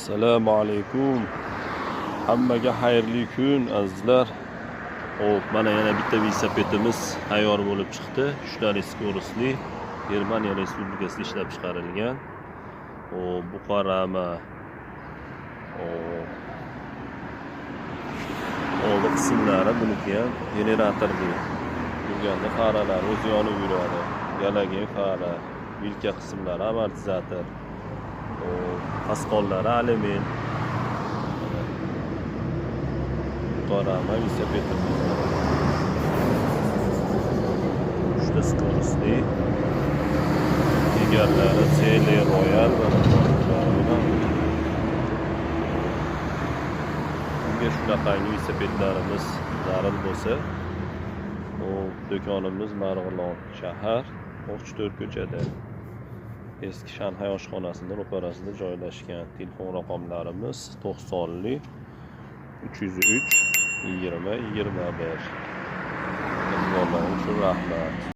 Assalomu alaykum. Hammaga xayrli kun azizlar. Hop, mana yana bitta velosipedimiz tayyor bo'lib chiqdi. 3 ta skоростli Germaniya Respublikasida ishlab chiqarilgan. Hop, bu qarama. Old qismlari buniki ham generatorli. Yurganda faralar o'zi yonib yuradi. Yalagan fara, yelka qismlari amortizator. Asqollari alyumin. Qarama velosipedimiz. 3 ta skоростli. Egarlari Cele Royal va shunaqangi velosipedlarimiz zarur bo'lsa, do'konimiz Marg'ilon shahar 34 ko'chada eski Shanxay oshxonasining ro'parasida joylashgan. Telefon raqamlarimiz 90li 303 20 21. E'tiborlaringiz uchun rahmat.